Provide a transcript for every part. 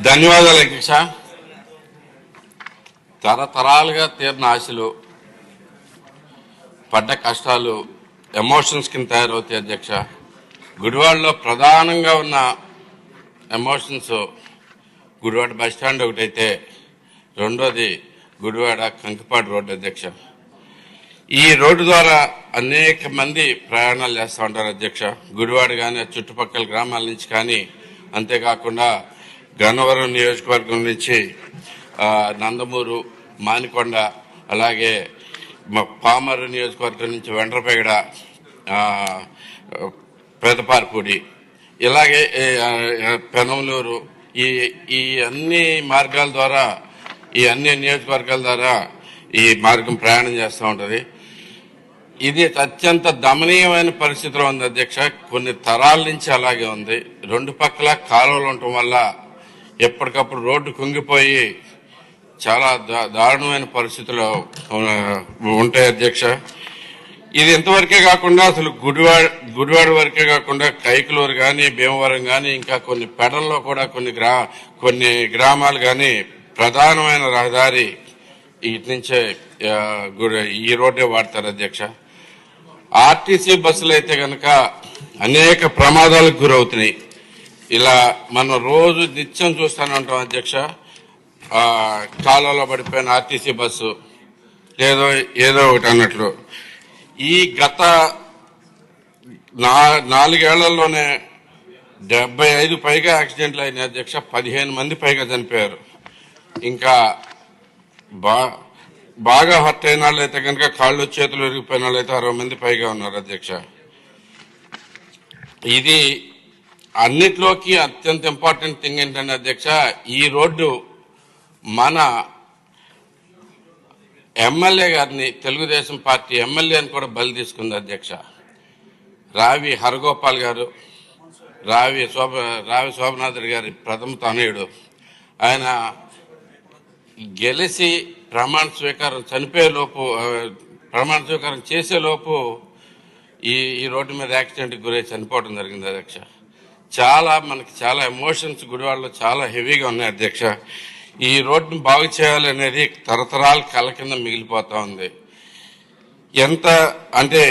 ధన్యవాదాలు అధ్యక్ష. తరతరాలుగా తీరిన ఆశలు, పడ్డ కష్టాలు ఎమోషన్స్ కింద తయారవుతాయి అధ్యక్ష. గుడివాడలో ప్రధానంగా ఉన్న ఎమోషన్స్ గుడివాడ బస్టాండ్ ఒకటైతే, రెండోది గుడివాడ కంకిపాడు రోడ్డు అధ్యక్ష. ఈ రోడ్డు ద్వారా అనేక మంది ప్రయాణాలు చేస్తూ ఉంటారు అధ్యక్ష. గుడివాడ కానీ చుట్టుపక్కల గ్రామాల నుంచి కానీ, అంతేకాకుండా గన్నవరం నియోజకవర్గం నుంచి నందమూరు, మానికొండ, అలాగే పామరు నియోజకవర్గం నుంచి వెండ్రపేగడ, పెదపార్పూడి, ఇలాగే పెనమలూరు, ఈ అన్ని మార్గాల ద్వారా, ఈ అన్ని నియోజకవర్గాల ద్వారా ఈ మార్గం ప్రయాణం చేస్తూ ఉంటుంది. ఇది అత్యంత దమనీయమైన పరిస్థితిలో ఉంది అధ్యక్ష. కొన్ని తరాల నుంచి అలాగే ఉంది. రెండు పక్కల కాలువలు ఉండటం వల్ల ఎప్పటికప్పుడు రోడ్డు కుంగిపోయి చాలా దారుణమైన పరిస్థితుల్లో ఉంటాయి అధ్యక్ష. ఇది ఇంతవరకే కాకుండా అసలు గుడివాడ వరకే కాకుండా కైకలూరు కానీ, భీమవరం కానీ, ఇంకా కొన్ని పెడల్లో కూడా కొన్ని గ్రామాలు కానీ ప్రధానమైన రహదారి ఇటు నుంచే ఈ రోడ్డే వాడతారు అధ్యక్ష. ఆర్టీసీ బస్సులు అయితే కనుక అనేక ప్రమాదాలకు గురవుతున్నాయి. ఇలా మనం రోజు నిత్యం చూస్తూనే ఉంటాం అధ్యక్ష. కాలువలో పడిపోయిన ఆర్టీసీ బస్సు ఏదో ఒకటి అన్నట్లు. ఈ గత 4 ఏళ్లలోనే 75 పైగా యాక్సిడెంట్లు అయినాయి అధ్యక్ష. 15 మంది పైగా చనిపోయారు. ఇంకా బాగా హర్ట్ అయిన వాళ్ళు అయితే కనుక కాళ్ళు చేతులు విరిగిపోయిన వాళ్ళు అయితే 60 మంది పైగా ఉన్నారు అధ్యక్ష. ఇది అన్నిట్లోకి అత్యంత ఇంపార్టెంట్ థింగ్ ఏంటంటే అధ్యక్ష, ఈ రోడ్డు మన ఎమ్మెల్యే గారిని, తెలుగుదేశం పార్టీ ఎమ్మెల్యేని కూడా బలి తీసుకుంది అధ్యక్ష. రావి హరగోపాల్ గారు, రావి శోభనాథుడి గారి ప్రథమ తనయుడు. ఆయన గెలిచి ప్రమాణ స్వీకారం చేసేలోపు ఈ రోడ్డు మీద యాక్సిడెంట్కి గురై చనిపోవడం జరిగింది అధ్యక్ష. మనకి చాలా ఎమోషన్స్ గుడివాడలో చాలా హెవీగా ఉన్నాయి అధ్యక్ష. ఈ రోడ్డును బాగు చేయాలనేది తరతరాల కళ కింద మిగిలిపోతా ఉంది. ఎంత అంటే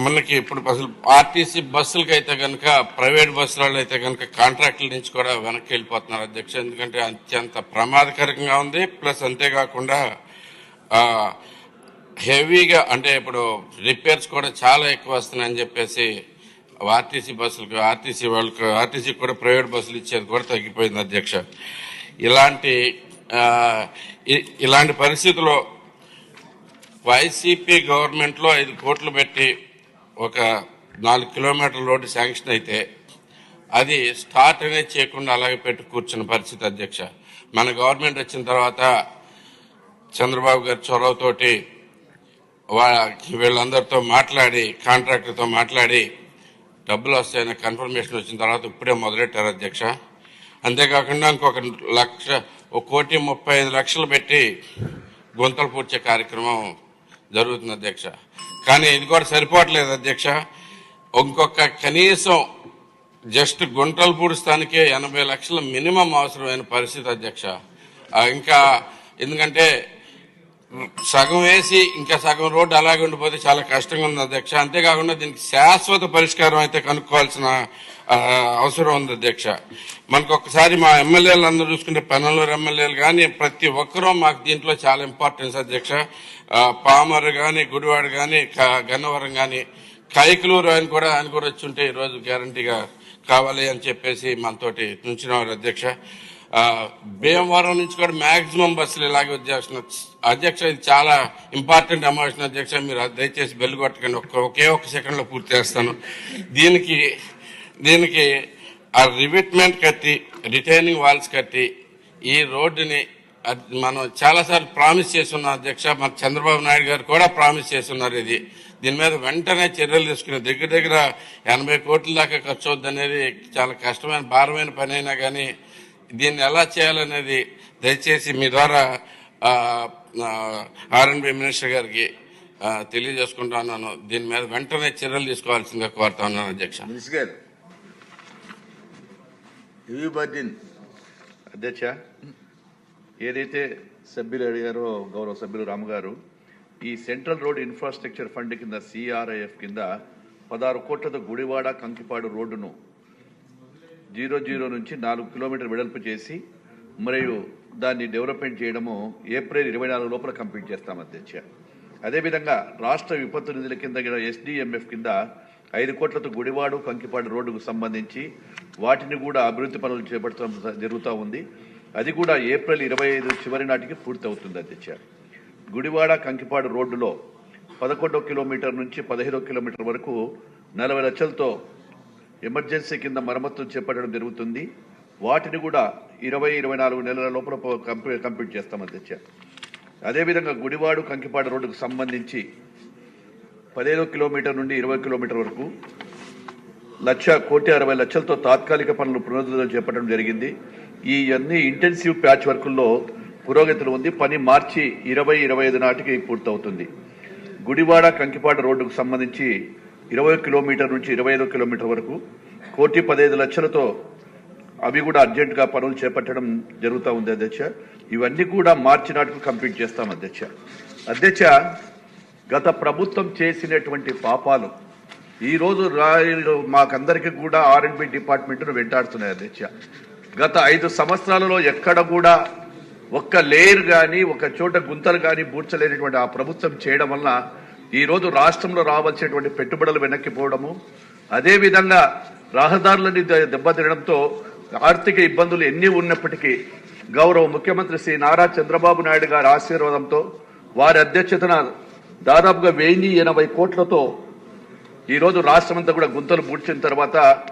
మనకి ఇప్పుడు అసలు ఆర్టీసీ బస్సులకి అయితే కనుక, ప్రైవేట్ బస్సులలో అయితే కనుక కాంట్రాక్టుల నుంచి కూడా వెనక్కి వెళ్ళిపోతున్నారు అధ్యక్ష. ఎందుకంటే అత్యంత ప్రమాదకరంగా ఉంది. ప్లస్ అంతేకాకుండా హెవీగా అంటే ఇప్పుడు రిపేర్స్ కూడా చాలా ఎక్కువ వస్తున్నాయని చెప్పేసి ఆర్టీసీ బస్సులకు, ఆర్టీసీ కూడా ప్రైవేట్ బస్సులు ఇచ్చేది కూడా తగ్గిపోయింది అధ్యక్ష. ఇలాంటి పరిస్థితుల్లో వైసీపీ గవర్నమెంట్ లో 5 కోట్లు పెట్టి ఒక 4 కిలోమీటర్ల రోడ్డు శాంక్షన్ అయితే అది స్టార్ట్ అనేది చేయకుండా అలాగే పెట్టి కూర్చున్న పరిస్థితి అధ్యక్ష. మన గవర్నమెంట్ వచ్చిన తర్వాత చంద్రబాబు గారి చొరవతోటి వీళ్ళందరితో మాట్లాడి, కాంట్రాక్టర్తో మాట్లాడి డబ్బులు వస్తాయని కన్ఫర్మేషన్ వచ్చిన తర్వాత ఇప్పుడే మొదలెట్టారు అధ్యక్ష. అంతేకాకుండా ఇంకొక 1,35,00,000 పెట్టి గుంతలు పూడ్చే కార్యక్రమం జరుగుతుంది అధ్యక్ష. కానీ ఇది కూడా సరిపోవట్లేదు అధ్యక్ష. ఇంకొక కనీసం జస్ట్ గుంటలు పూడుస్తానికే 80 లక్షల మినిమం అవసరమైన పరిస్థితి అధ్యక్ష. ఇంకా ఎందుకంటే సగం వేసి ఇంకా సగం రోడ్డు అలాగే ఉండిపోతే చాలా కష్టంగా ఉంది అధ్యక్ష. అంతేకాకుండా దీనికి శాశ్వత పరిష్కారం అయితే కనుక్కోవాల్సిన అవసరం ఉంది అధ్యక్ష. మనకు ఒక్కసారి మా ఎమ్మెల్యేలు అందరూ చూసుకుంటే, పెనమలూరు ఎమ్మెల్యేలు కానీ ప్రతి ఒక్కరూ మాకు దీంట్లో చాలా ఇంపార్టెన్స్ అధ్యక్ష. పామరు కానీ, గుడివాడ కానీ, గన్నవరం కానీ, కైకలూరు ఆయన కూడా వచ్చి ఉంటే ఈరోజు గ్యారంటీగా కావాలి అని చెప్పేసి మనతోటి నుంచినవారు అధ్యక్ష. భీమవరం నుంచి కూడా మాక్సిమం బస్సులు ఇలాగే వచ్చేస్తున్నారు అధ్యక్ష. ఇది చాలా ఇంపార్టెంట్ ఎమోషన్ అధ్యక్ష. మీరు దయచేసి బెల్ కొట్టకండి, ఒకే ఒక్క సెకండ్లో పూర్తి చేస్తాను. దీనికి ఆ రివిట్మెంట్ కట్టి, రిటైనింగ్ వాల్స్ కట్టి ఈ రోడ్డుని మనం చాలాసార్లు ప్రామిస్ చేస్తున్నాం అధ్యక్ష. మన చంద్రబాబు నాయుడు గారు కూడా ప్రామిస్ చేస్తున్నారు. దీని మీద వెంటనే చర్యలు తీసుకుని దగ్గర 80 కోట్ల దాకా ఖర్చు అవుద్ది అనేది చాలా కష్టమైన, భారమైన పని అయినా కానీ దీన్ని ఎలా చేయాలనేది దయచేసి మీ ద్వారా R&B మినిస్టర్ గారికి తెలియజేసుకుంటా ఉన్నాను. దీని మీద వెంటనే చర్యలు తీసుకోవాల్సిందిగా కోరుతా ఉన్నాను అధ్యక్ష. అధ్యక్ష, ఏదైతే సభ్యులు అడిగారో గౌరవ సభ్యులు రాము గారు, ఈ సెంట్రల్ రోడ్ ఇన్ఫ్రాస్ట్రక్చర్ ఫండ్ కింద CRIF కింద 16 కోట్లతో గుడివాడ కంకిపాడు రోడ్డును 00 నుంచి 4 కిలోమీటర్లు వెడల్పు చేసి మరియు దాన్ని డెవలప్మెంట్ చేయడము ఏప్రిల్ 24 లోపల కంప్లీట్ చేస్తాం అధ్యక్ష. అదేవిధంగా రాష్ట్ర విపత్తు నిధుల కింద SDMF కింద 5 కోట్లతో గుడివాడు కంకిపాడు రోడ్డుకు సంబంధించి వాటిని కూడా అభివృద్ధి పనులు చేపట్టడం జరుగుతూ ఉంది. అది కూడా ఏప్రిల్ 25 చివరి నాటికి పూర్తవుతుంది అధ్యక్ష. గుడివాడ కంకిపాడు రోడ్డులో 11 కిలోమీటర్ నుంచి 15 కిలోమీటర్ వరకు 40 లక్షలతో ఎమర్జెన్సీ కింద మరమ్మతులు చేపట్టడం జరుగుతుంది. వాటిని కూడా 20-24 నెలల లోపల కంప్లీట్ చేస్తాం అధ్యక్ష. అదేవిధంగా గుడివాడు కంకిపాడు రోడ్డుకు సంబంధించి 15 కిలోమీటర్ నుండి 20 కిలోమీటర్ వరకు 1,60,60,000,000తో తాత్కాలిక పనులు పునరుద్ధరణ చేపట్టడం జరిగింది. ఈ అన్ని ఇంటెన్సివ్ ప్యాచ్ వర్కుల్లో పురోగతిలో ఉంది. పని మార్చి 2025 నాటికి పూర్తవుతుంది. గుడివాడ కంకిపాడు రోడ్డుకు సంబంధించి 20 కిలోమీటర్ నుంచి 25 కిలోమీటర్ వరకు 1,15,00,000తో అవి కూడా అర్జెంటుగా పనులు చేపట్టడం జరుగుతూ ఉంది అధ్యక్ష. ఇవన్నీ కూడా మార్చి నాటికి కంప్లీట్ చేస్తాం అధ్యక్ష. అధ్యక్ష, గత ప్రభుత్వం చేసినటువంటి పాపాలు ఈరోజు మాకందరికీ కూడా R&B డిపార్ట్మెంట్ను వెంటాడుతున్నాయి అధ్యక్ష. గత 5 సంవత్సరాలలో ఎక్కడ కూడా ఒక్క లేయర్ కానీ ఒక చోట గుంతలు కానీ బూడ్చలేనటువంటి ఆ ప్రభుత్వం చేయడం వల్ల ఈరోజు రాష్ట్రంలో రావాల్సినటువంటి పెట్టుబడులు వెనక్కిపోవడము, అదేవిధంగా రహదారులని దెబ్బతినడంతో ఆర్థిక ఇబ్బందులు ఎన్ని ఉన్నప్పటికీ గౌరవ ముఖ్యమంత్రి శ్రీ నారా చంద్రబాబు నాయుడు గారి ఆశీర్వాదంతో వారి అధ్యక్షతన దాదాపుగా 1,080 కోట్లతో ఈరోజు రాష్ట్రమంతా కూడా గుంతలు పూడ్చిన తర్వాత